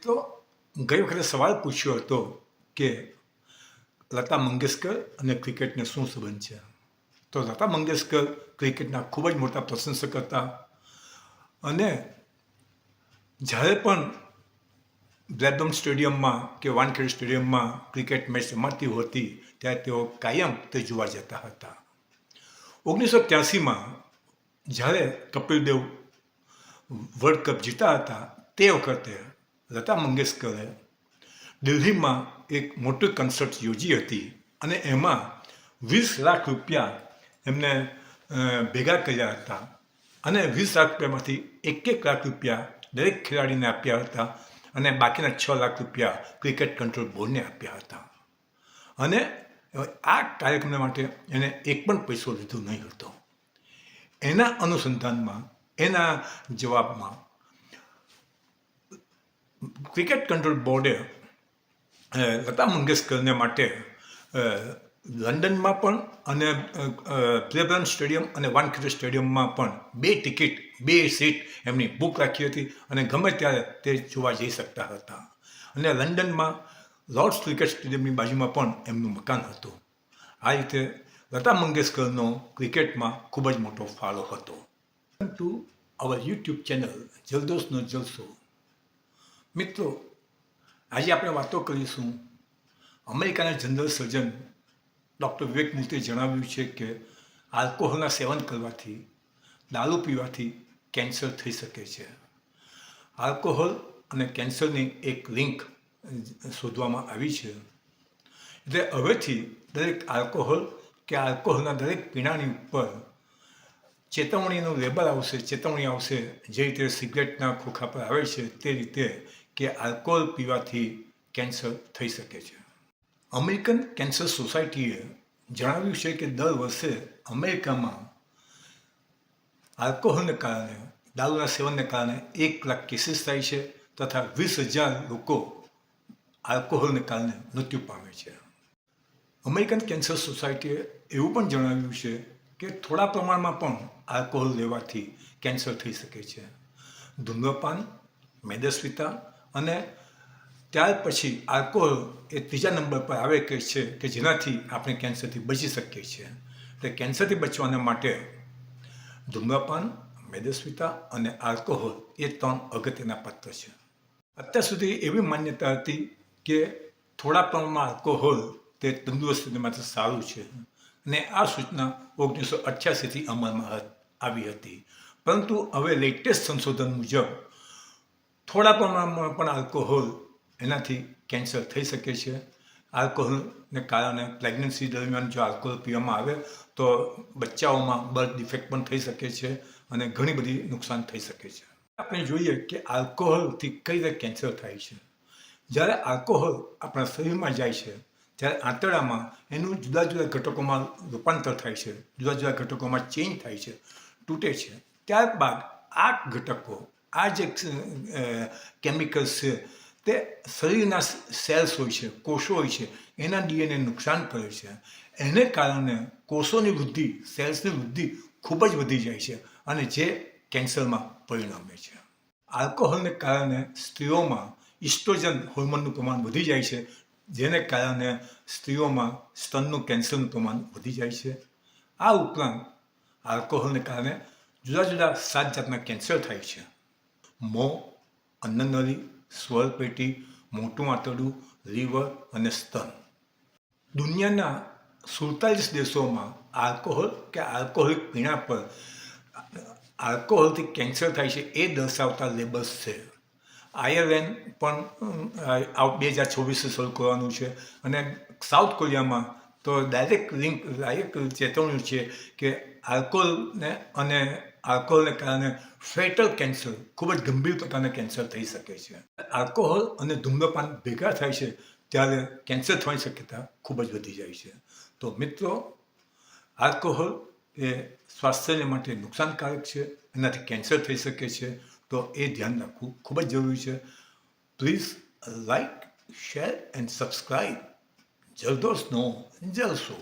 મિત્રો, ગઈ વખતે સવાલ પૂછ્યો હતો કે લતા મંગેશકર અને ક્રિકેટને શું સંબંધ છે. તો લતા મંગેશકર ક્રિકેટના ખૂબ જ મોટા પ્રશંસક હતા અને જ્યારે પણ બ્લેકબર્ન સ્ટેડિયમમાં કે વાનખેડે સ્ટેડિયમમાં ક્રિકેટ મેચ રમાતી હોતી ત્યારે તેઓ કાયમ તે જોવા જતા હતા. 1983માં જ્યારે કપિલ દેવ વર્લ્ડ કપ જીતા હતા તે વખતે લતા મંગેશકરે દિલ્હીમાં એક મોટી કન્સર્ટ યોજી હતી અને એમાં 20 લાખ રૂપિયા એમને ભેગા કર્યા હતા અને 20 લાખ રૂપિયામાંથી 1 લાખ રૂપિયા દરેક ખેલાડીને આપ્યા હતા અને બાકીના 6 લાખ રૂપિયા ક્રિકેટ કંટ્રોલ બોર્ડને આપ્યા હતા. અને આ કાર્યક્રમ માટે એને એક પણ પૈસો લીધો નહીં હતો. એના અનુસંધાનમાં એના જવાબમાં ક્રિકેટ કંટ્રોલ બોર્ડે લતા મંગેશકરને માટે લંડનમાં પણ અને બ્લેકબર્ન સ્ટેડિયમ અને વાનખેડે સ્ટેડિયમમાં પણ 2 ટિકિટ 2 સીટ એમની બુક રાખી હતી અને ગમે ત્યારે તે જોવા જઈ શકતા હતા. અને લંડનમાં લોર્ડ્સ ક્રિકેટ સ્ટેડિયમની બાજુમાં પણ એમનું મકાન હતું. આ રીતે લતા મંગેશકરનો ક્રિકેટમાં ખૂબ જ મોટો ફાળો હતો. ટુ અવર યુટ્યુબ ચેનલ જલદોસનો જલસો. મિત્રો, આજે આપણે વાતો કરીશું અમેરિકાના જનરલ સર્જન ડૉક્ટર વિવેક મૂર્તિએ જણાવ્યું છે કે આલ્કોહોલના સેવન કરવાથી, દારૂ પીવાથી કેન્સર થઈ શકે છે. આલ્કોહોલ અને કેન્સરની એક લિંક શોધવામાં આવી છે. એટલે હવેથી દરેક આલ્કોહોલ કે આલ્કોહોલના દરેક પીણાની ઉપર ચેતવણીનું લેબલ આવશે, ચેતવણી આવશે, જે રીતે સિગરેટના ખોખા પર આવે છે તે રીતે કે આલ્કોહોલ પીવાથી કેન્સર થઈ શકે છે. અમેરિકન કેન્સર સોસાયટીએ જણાવ્યું છે કે દર વર્ષે અમેરિકામાં આલ્કોહોલને કારણે, દારૂના સેવનને કારણે 1 લાખ કેસીસ થાય છે તથા 20,000 લોકો આલ્કોહોલને કારણે મૃત્યુ પામે છે. અમેરિકન કેન્સર સોસાયટીએ એવું પણ જણાવ્યું છે કે થોડા પ્રમાણમાં પણ આલ્કોહોલ લેવાથી કેન્સર થઈ શકે છે. ધૂમ્રપાન, મેદસ્વીતા અને ત્યાર પછી આલ્કોહોલ એ ત્રીજા નંબર પર આવે કે છે કે જેનાથી આપણે કેન્સરથી બચી શકીએ છીએ. એટલે કેન્સરથી બચવાના માટે ધૂમ્રપાન, મેદસ્વીતા અને આલ્કોહોલ એ 3 અગત્યના પાત્ર છે. અત્યાર સુધી એવી માન્યતા હતી કે થોડા પ્રમાણમાં આલ્કોહોલ તે તંદુરસ્તી માટે સારું છે અને આ સૂચના 1988થી અમલમાં આવી હતી. પરંતુ હવે લેટેસ્ટ સંશોધન મુજબ થોડા પ્રમાણમાં પણ આલ્કોહોલ એનાથી કેન્સર થઈ શકે છે. આલ્કોહોલને કારણે પ્રેગ્નન્સી દરમિયાન જો આલ્કોહોલ પીવામાં આવે તો બચ્ચાઓમાં બર્થ ડિફેક્ટ પણ થઈ શકે છે અને ઘણી બધી નુકસાન થઈ શકે છે. આપણે જોઈએ કે આલ્કોહોલથી કઈ રીતે કેન્સર થાય છે. જ્યારે આલ્કોહોલ આપણા શરીરમાં જાય છે ત્યારે આંતરડામાં એનું જુદા જુદા ઘટકોમાં રૂપાંતર થાય છે, જુદા જુદા ઘટકોમાં ચેન્જ થાય છે, તૂટે છે. ત્યારબાદ આ ઘટકો, આ જે કેમિકલ્સ છે તે શરીરના સેલ્સ હોય છે, કોષો હોય છે, એના ડીએનએ નુકસાન કરે છે. એને કારણે કોષોની વૃદ્ધિ, સેલ્સની વૃદ્ધિ ખૂબ જ વધી જાય છે અને જે કેન્સરમાં પરિણમે છે. આલ્કોહોલને કારણે સ્ત્રીઓમાં ઇસ્ટ્રોજન હોર્મોનનું પ્રમાણ વધી જાય છે, જેને કારણે સ્ત્રીઓમાં સ્તનનું કેન્સરનું પ્રમાણ વધી જાય છે. આ ઉપરાંત આલ્કોહોલને કારણે જુદા જુદા 7 જાતના કેન્સર થાય છે. મોં, અન્નનળી, સ્વરપેટી, મોટું આંતરડું, લીવર અને સ્તન. દુનિયાના 47 દેશોમાં આલ્કોહોલ કે આલ્કોહોલિક પીણા પર આલ્કોહોલથી કેન્સર થાય છે એ દર્શાવતા લેબલ્સ છે. આયર્લેન્ડ પણ 2024 શરૂ કરવાનું છે અને સાઉથ કોરિયામાં તો ડાયરેક્ટ ચેતવણી છે કે આલ્કોહોલને કારણે ફેટલ કેન્સર, ખૂબ જ ગંભીર પ્રકારના કેન્સર થઈ શકે છે. આલ્કોહોલ અને ધૂમ્રપાન ભેગા થાય છે ત્યારે કેન્સર થવાની શક્યતા ખૂબ જ વધી જાય છે. તો મિત્રો, આલ્કોહોલ એ સ્વાસ્થ્ય માટે નુકસાનકારક છે, એનાથી કેન્સર થઈ શકે છે. તો એ ધ્યાન રાખવું ખૂબ જ જરૂરી છે. Please like, share and subscribe જલદોસનો જલસો.